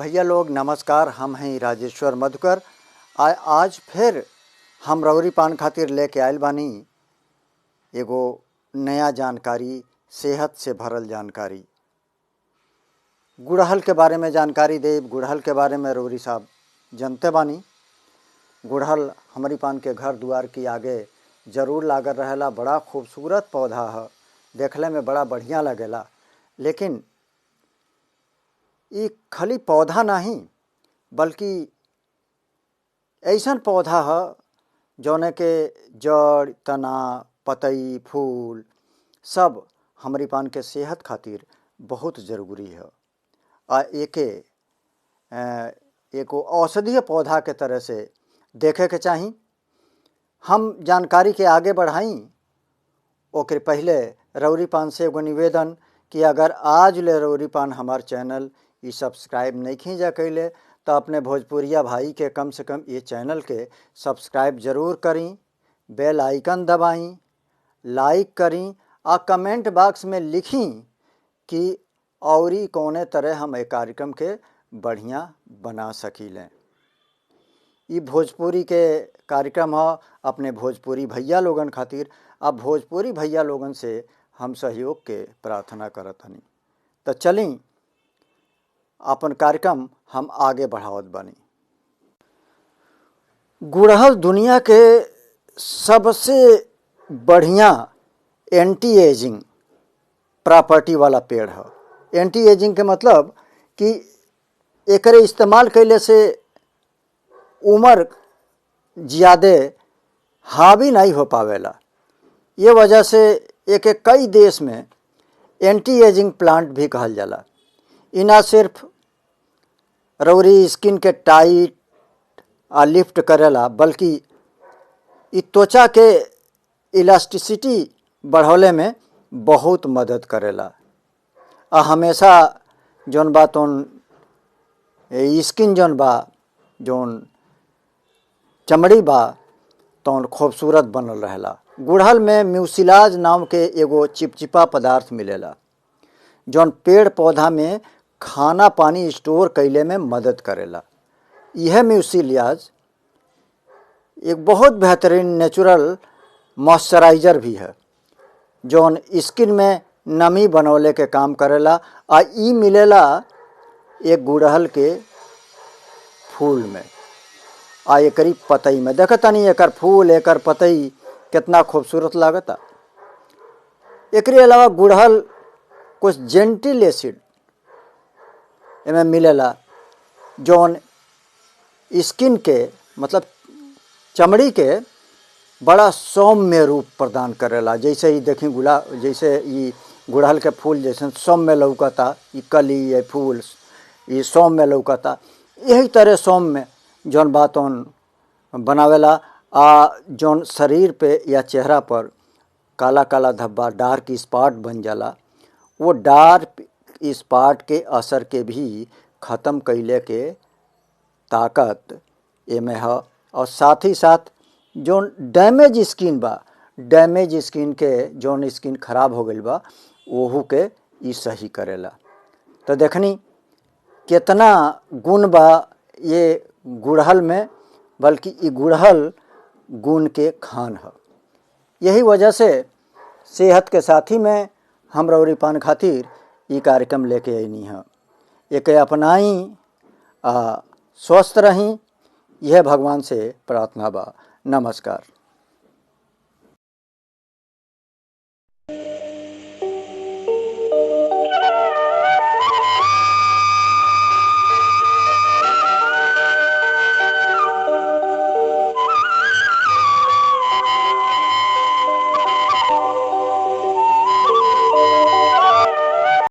भैया लोग नमस्कार। हम हैं राजेश्वर मधुकर। आज फिर हम रउरी पान खातिर लेके आयल बानी एगो नया जानकारी, सेहत से भरल जानकारी। गुड़हल के बारे में जानकारी देब। गुड़हल के बारे में रउरी साहब जानते बानी, गुड़हल हमारी पान के घर दुआर की आगे जरूर लागल रहेला। बड़ा खूबसूरत पौधा है, देखले में बड़ा बढ़िया लगेला। लेकिन ये खाली पौधा नहीं बल्कि ऐसन पौधा है जौने के जड़, तना, पतई, फूल सब हमारी पान के सेहत खातिर बहुत ज़रूरी है। आ एको औषधीय पौधा के तरह से देखे के चाही। हम जानकारी के आगे बढ़ाई ओकरे पहले रउरी पान से एगो निवेदन कि अगर आज ले रउरी पान हमार चैनल ये सब्सक्राइब नहीं खींचा कैले तो अपने भोजपुरिया भाई के कम से कम ये चैनल के सब्सक्राइब ज़रूर करी, बेल आइकन दबाई, लाइक करी आ कमेंट बॉक्स में लिखी कि औरी कौने तरह हम एक कार्यक्रम के बढ़िया बना सकीलें। ये भोजपुरी के कार्यक्रम है अपने भोजपुरी भैया लोगन खातिर। अब भोजपुरी भैया लोगन से हम सहयोग के प्रार्थना करत हनी। तो चली अपन कार्यक्रम हम आगे बढ़ावत बानी। गुड़हल दुनिया के सबसे बढ़िया एंटी एजिंग प्रॉपर्टी वाला पेड़ है। एंटी एजिंग के मतलब कि एकरे इस्तेमाल कैले से उम्र ज़्यादा हावी नहीं हो पावेला। ये वजह से एक कई देश में एंटी एजिंग प्लांट भी कहल जाला। ई ना सिर्फ रउरी स्किन के टाइट आ लिफ्ट करेला बल्कि ई त्वचा के इलास्टिसिटी बढ़ौले में बहुत मदद करेला। आ हमेशा जौन बा तौन स्किन जौन बा जौन चमड़ी बा तौन खूबसूरत बनल रहेला। गुड़हल में म्यूसिलाज नाम के एगो चिपचिपा पदार्थ मिलेला जौन पेड़ पौधा में खाना पानी स्टोर कैले में मदद करेला। यह म्यूसिलाज एक बहुत बेहतरीन नेचुरल मॉइस्चराइज़र भी है जौन स्किन में नमी बनौले के काम करेला। आ ई मिलेला एक गुड़हल के फूल में आ एकरी पतई में। देखतानी एकर फूल एकर पतई कितना खूबसूरत लागता। एकरे अलावा गुड़हल कुछ जेंटिल एसिड एमें मिलेला जौन स्किन के मतलब चमड़ी के बड़ा सौम्य रूप प्रदान करेला। जैसे ही देखी जैसे ये गुड़हल के फूल जैसे सौम्य लौकता, ये कली ये फूल ये सौम्य लौकता, यही तरह सौम्य जौन बात उन बनावेला। आ जौन शरीर पे या चेहरा पर काला काला धब्बा डार्क स्पॉट बन जाला, वो डार्क स्पॉट के असर के भी ख़त्म कैले के ताकत एमे है। और साथ ही साथ जौन डैमेज स्किन बा, डैमेज स्किन के जौन स्किन खराब हो गई बा ओहू के ई सही करेला। तो देखनी कितना गुण बा ये गुड़हल में, बल्कि ये गुड़हल गुण के खान है। यही वजह से सेहत के साथी में हम रउरी पान खातिर ये कार्यक्रम लेके आईनी है। एक अपनाई स्वस्थ रहीं, यह भगवान से प्रार्थना बा। नमस्कार।